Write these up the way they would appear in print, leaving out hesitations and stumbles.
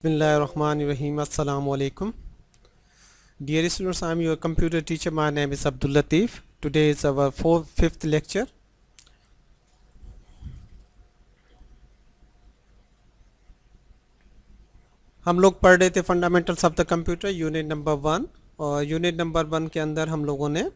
Bismillahirrahmanirrahim. Assalamu alaikum. Dear students, I am your computer teacher. My name is Abdul Latif. Today is our fifth lecture. हम लोग पढ़ रहे थे fundamentals of the computer unit number 1 और unit number 1 के अंदर हम लोगों ने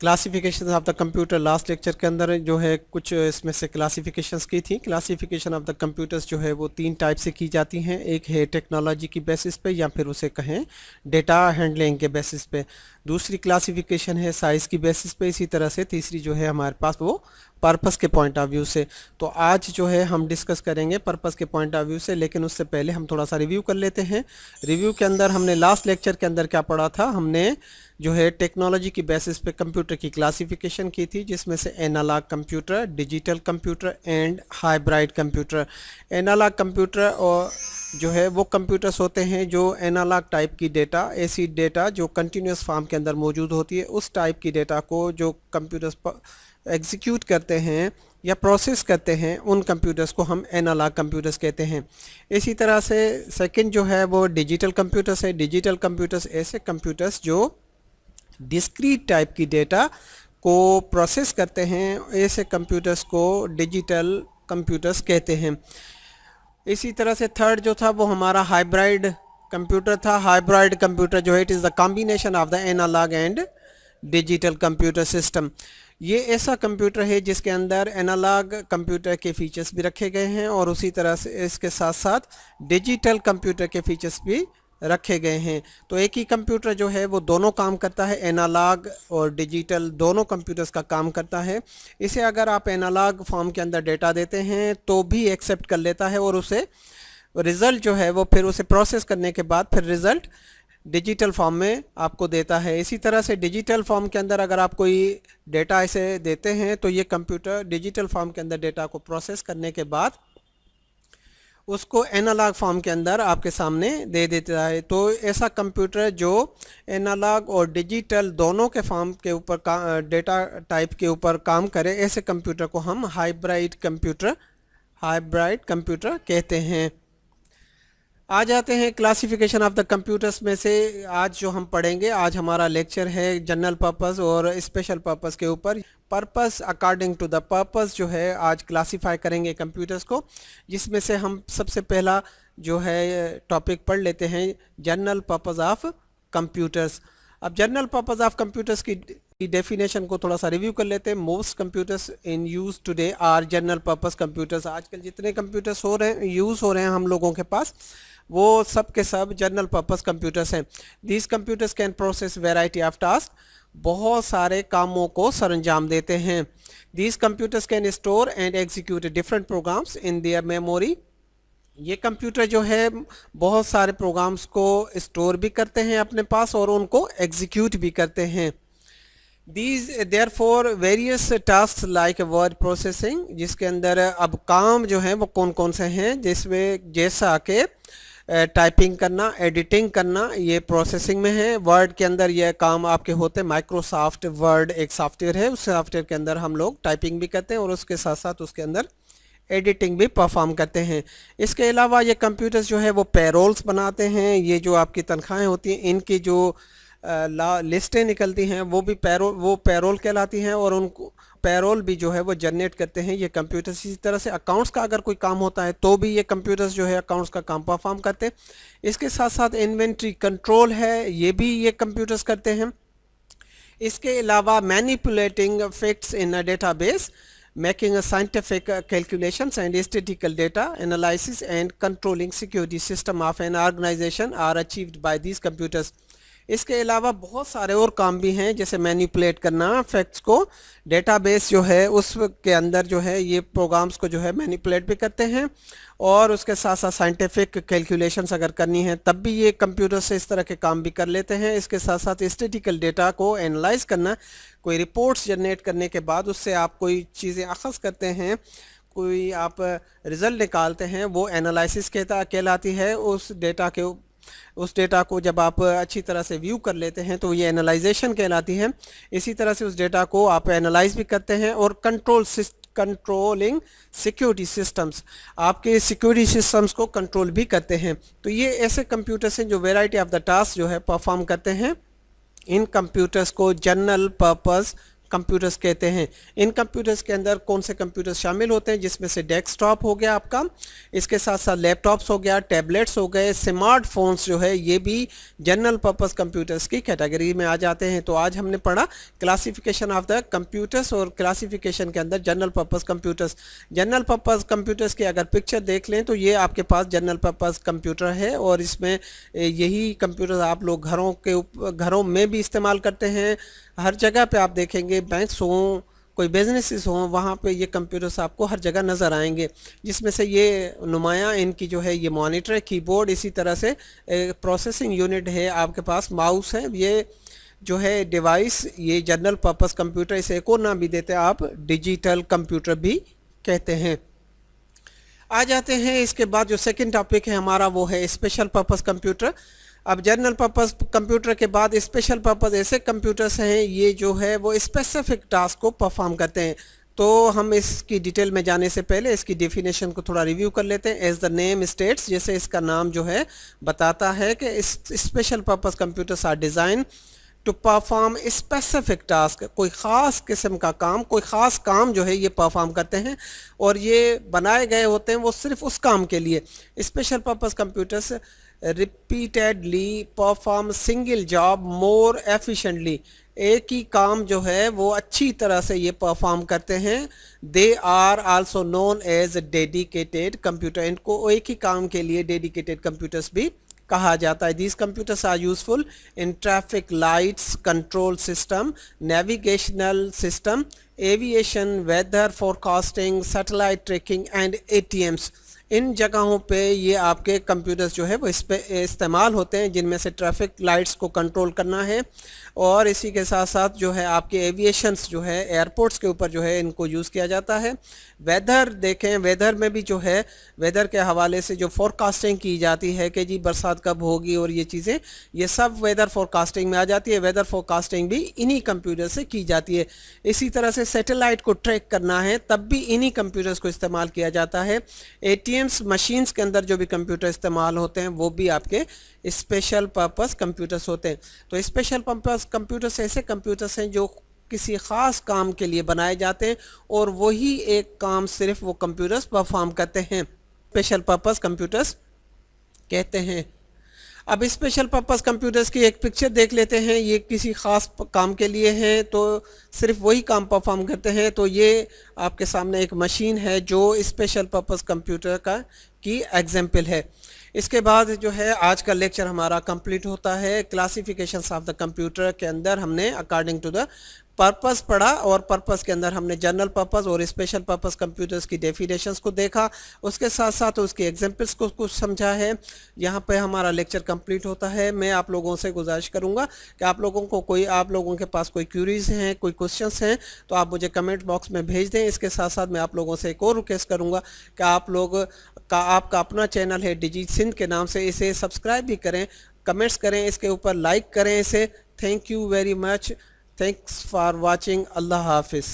classification of the computer last lecture के अंदर जो है कुछ इसमें से क्लासिफिकेशंस की थी। क्लासिफिकेशन ऑफ द कंप्यूटर्स जो है वो 3 टाइप से की जाती हैं। एक है टेक्नोलॉजी की बेसिस पे या फिर उसे कहें डेटा हैंडलिंग के बेसिस पे। दूसरी क्लासिफिकेशन है साइज़ की बेसिस पे। इसी तरह से तीसरी जो है हमारे पास वो पर्पस के पॉइंट ऑफ व्यू से। तो आज जो है हम डिस्कस करेंगे पर्पस के पॉइंट ऑफ व्यू से, लेकिन उससे पहले हम थोड़ा सा रिव्यू कर लेते हैं। रिव्यू के अंदर हमने लास्ट लेक्चर के अंदर क्या पढ़ा था, हमने जो है टेक्नोलॉजी की बेसिस पे कंप्यूटर की क्लासिफिकेशन की थी, जिसमें से analogue computer, digital computer and hybrid computer. Analogue computer और जो है वो कंप्यूटर्स होते हैं जो एनालॉग टाइप की डेटा, ऐसी डेटा जो कंटिन्यूस फॉर्म के अंदर मौजूद होती है, उस टाइप की डेटा को जो कंप्यूटर्स एग्जीक्यूट करते हैं या प्रोसेस करते हैं, उन कंप्यूटर्स को हम एनालॉग कंप्यूटर्स कहते हैं। इसी तरह से सेकंड जो है वो डिजिटल कंप्यूटर्स है। डिजिटल कंप्यूटर्स ऐसे कंप्यूटर्स जो डिस्क्रीट टाइप की डेटा को प्रोसेस करते हैं, ऐसे कंप्यूटर्स को डिजिटल कंप्यूटर्स कहते हैं। इसी तरह से थर्ड जो था वो हमारा हाइब्रिड कंप्यूटर था। हाइब्रिड कंप्यूटर जो है it is the combination of the analogue and digital computer system. ये ऐसा कंप्यूटर है जिसके अंदर एनालॉग कंप्यूटर के फीचर्स भी रखे गए हैं और उसी तरह से इसके साथ साथ डिजिटल कंप्यूटर के फीचर्स भी रखे गए हैं। तो एक ही कंप्यूटर जो है वो दोनों काम करता है, एनालॉग और डिजिटल दोनों कंप्यूटर्स का काम करता है। इसे अगर आप एनालॉग फॉर्म के अंदर डेटा देते हैं तो भी एक्सेप्ट कर लेता है और उसे रिज़ल्ट जो है वो फिर उसे प्रोसेस करने के बाद फिर रिज़ल्ट डिजिटल फॉर्म में आपको देता है। इसी तरह से डिजिटल फॉर्म के अंदर अगर आप कोई डेटा ऐसे देते हैं तो ये कंप्यूटर डिजिटल फॉर्म के अंदर डेटा को प्रोसेस करने के बाद उसको एनालॉग फॉर्म के अंदर आपके सामने दे देता है। तो ऐसा कंप्यूटर जो एनालॉग और डिजिटल दोनों के फॉर्म के ऊपर डेटा टाइप के ऊपर काम करे, ऐसे कंप्यूटर को हम हाइब्रिड कंप्यूटर कहते हैं। आ जाते हैं क्लासिफिकेशन ऑफ द कंप्यूटर्स में से। आज जो हम पढ़ेंगे, आज हमारा लेक्चर है जनरल पर्पस और स्पेशल पर्पस के ऊपर। Purpose according to the purpose जो है आज क्लासिफाई करेंगे कंप्यूटर्स को, जिसमें से हम सबसे पहला जो है टॉपिक पढ़ लेते हैं जनरल पर्पस ऑफ कंप्यूटर्स। अब जनरल पर्पस ऑफ कंप्यूटर्स की डेफिनेशन को थोड़ा सा रिव्यू कर लेते हैं। Most computers in use today are general purpose computers. आजकल जितने कंप्यूटर्स यूज़ हो रहे हैं हम लोगों के पास, वो सब के सब जनरल पर्पस कंप्यूटर्स हैं। These computers can process variety of task, बहुत सारे कामों को सरंजाम देते हैं। These computers can store and execute different programs in their memory. ये कंप्यूटर जो है बहुत सारे प्रोग्राम्स को स्टोर भी करते हैं अपने पास और उनको एग्जीक्यूट भी करते हैं। These therefore various tasks like word processing, जिसके अंदर अब काम जो है वो कौन कौन से हैं, जिसमें जैसा कि टाइपिंग करना, एडिटिंग करना, ये प्रोसेसिंग में है। वर्ड के अंदर ये काम आपके होते हैं। माइक्रोसॉफ्ट वर्ड एक सॉफ्टवेयर है, उस सॉफ्टवेयर के अंदर हम लोग टाइपिंग भी करते हैं और उसके साथ साथ उसके अंदर एडिटिंग भी परफॉर्म करते हैं। इसके अलावा ये कंप्यूटर्स जो है वो पैरोल्स बनाते हैं। ये जो आपकी तनख्वाहें होती हैं, इनकी जो लिस्टें निकलती हैं वो भी पैरोल कहलाती हैं और उनको पैरोल भी जो है वो जनरेट करते हैं ये कंप्यूटर्स। इसी तरह से अकाउंट्स का अगर कोई काम होता है तो भी ये कंप्यूटर्स जो है अकाउंट्स का काम परफॉर्म करते हैं। इसके साथ साथ इन्वेंट्री कंट्रोल है, ये भी ये कंप्यूटर्स करते हैं। इसके अलावा manipulating facts in a database, making a scientific calculations and statistical data analysis and controlling security system of an organization are achieved by these computers। इसके अलावा बहुत सारे और काम भी हैं, जैसे मैनिपुलेट करना फैक्ट्स को, डेटाबेस जो है उसके अंदर जो है ये प्रोग्राम्स को जो है मैनिपुलेट भी करते हैं और उसके साथ साथ साइंटिफिक कैलकुलेशंस अगर करनी है तब भी ये कंप्यूटर से इस तरह के काम भी कर लेते हैं। इसके साथ साथ स्टैटिस्टिकल डेटा को एनालाइज करना, कोई रिपोर्ट्स जनरेट करने के बाद उससे आप कोई चीज़ें अखज़ करते हैं, कोई आप रिज़ल्ट निकालते हैं, वो एनालिसिस कहलाती है। उस डेटा को जब आप अच्छी तरह से व्यू कर लेते हैं तो ये एनालाइजेशन कहलाती है। इसी तरह से उस डेटा को आप एनालाइज भी करते हैं और कंट्रोलिंग सिक्योरिटी सिस्टम्स, आपके सिक्योरिटी सिस्टम्स को कंट्रोल भी करते हैं। तो ये ऐसे कंप्यूटर्स हैं जो वैरायटी ऑफ द टास्क जो है परफॉर्म करते हैं। इन कंप्यूटर्स को जनरल पर्पस कंप्यूटर्स कहते हैं। इन कंप्यूटर्स के अंदर कौन से कंप्यूटर्स शामिल होते हैं, जिसमें से डेस्कटॉप हो गया आपका, इसके साथ साथ लैपटॉप्स हो गया, टैबलेट्स हो गए, स्मार्टफोन्स जो है ये भी जनरल पर्पस कंप्यूटर्स की कैटेगरी में आ जाते हैं। तो आज हमने पढ़ा क्लासिफिकेशन ऑफ द कंप्यूटर्स और क्लासिफिकेशन के अंदर general purpose computers. General purpose computers की अगर पिक्चर देख लें तो ये आपके पास जनरल पर्पस कंप्यूटर है और इसमें यही कंप्यूटर आप लोग घरों में भी इस्तेमाल करते हैं। हर जगह पे आप देखेंगे, बैंक्स हों, कोई बिजनेसेस हों, वहाँ पे ये कंप्यूटर्स आपको हर जगह नज़र आएंगे, जिसमें से ये नुमायाँ इनकी जो है ये मॉनिटर है, कीबोर्ड, इसी तरह से प्रोसेसिंग यूनिट है, आपके पास माउस है। ये जो है डिवाइस, ये जनरल पर्पस कंप्यूटर, इसे एक और नाम भी देते हैं आप, डिजिटल कंप्यूटर भी कहते हैं। आ जाते हैं इसके बाद जो सेकंड टॉपिक है हमारा, वो है स्पेशल पर्पस कंप्यूटर। अब जनरल पर्पस कंप्यूटर के बाद स्पेशल पर्पस ऐसे कंप्यूटर्स हैं ये जो है वो स्पेसिफिक टास्क को परफॉर्म करते हैं। तो हम इसकी डिटेल में जाने से पहले इसकी डेफिनेशन को थोड़ा रिव्यू कर लेते हैं। एज द नेम स्टेट्स, जैसे इसका नाम जो है बताता है कि special purpose computers are design to perform specific task, कोई ख़ास किस्म का काम, कोई ख़ास काम जो है ये परफॉर्म करते हैं और ये बनाए गए होते हैं वो सिर्फ उस काम के लिए। Special purpose computers repeatedly perform single job मोर एफिशिएंटली, एक ही काम जो है वो अच्छी तरह से ये परफॉर्म करते हैं। They are also known as dedicated computer, इनको एक ही काम के लिए डेडिकेटेड कंप्यूटर्स भी कहा जाता है। These computers are useful in traffic lights control system, navigational system, aviation, weather forecasting, satellite tracking and ATMs. इन जगहों पे ये आपके कंप्यूटर्स जो है वो इस पे इस्तेमाल होते हैं, जिनमें से ट्रैफिक लाइट्स को कंट्रोल करना है और इसी के साथ साथ जो है आपके एविएशंस जो है एयरपोर्ट्स के ऊपर जो है इनको यूज़ किया जाता है। वेदर देखें, वेदर में भी जो है वेदर के हवाले से जो फोरकास्टिंग की जाती है कि जी बरसात कब होगी और ये चीज़ें, ये सब वेदर फोरकास्टिंग में आ जाती है। वेदर फोरकास्टिंग भी इन्हीं कंप्यूटर से की जाती है। इसी तरह से सैटेलाइट को ट्रैक करना है तब भी इन्हीं कंप्यूटर्स को इस्तेमाल किया जाता है। एटीएम्स मशीन्स के अंदर जो भी कंप्यूटर इस्तेमाल होते हैं वो भी आपके स्पेशल पर्पस कंप्यूटर्स होते हैं। तो स्पेशल पर्पस कंप्यूटर्स ऐसे कंप्यूटर्स हैं जो किसी ख़ास काम के लिए बनाए जाते हैं और वही एक काम सिर्फ वो कंप्यूटर्स परफॉर्म करते हैं, स्पेशल पर्पस कंप्यूटर्स कहते हैं। अब स्पेशल पर्पस कंप्यूटर्स की एक पिक्चर देख लेते हैं। ये किसी ख़ास काम के लिए हैं तो सिर्फ वही काम परफॉर्म करते हैं। तो ये आपके सामने एक मशीन है जो स्पेशल पर्पस कंप्यूटर की एग्जाम्पल है। इसके बाद जो है आज का लेक्चर हमारा कंप्लीट होता है। क्लासिफिकेशंस ऑफ द कंप्यूटर के अंदर हमने अकॉर्डिंग टू द पर्पस पढ़ा और पर्पस के अंदर हमने जनरल पर्पस और स्पेशल पर्पस कंप्यूटर्स की डेफिनेशंस को देखा, उसके साथ साथ उसके एग्जांपल्स को कुछ समझा है। यहाँ पे हमारा लेक्चर कंप्लीट होता है। मैं आप लोगों से गुजारिश करूँगा कि आप लोगों के पास कोई क्यूरीज हैं, कोई क्वेश्चंस हैं तो आप मुझे कमेंट बॉक्स में भेज दें। इसके साथ साथ मैं आप लोगों से एक और रिक्वेस्ट करूँगा कि आपका अपना चैनल है डिजी सिंध के नाम से, इसे सब्सक्राइब भी करें, कमेंट्स करें, इसके ऊपर लाइक करें इसे। Thank you very much. Thanks for watching. Allah Hafiz.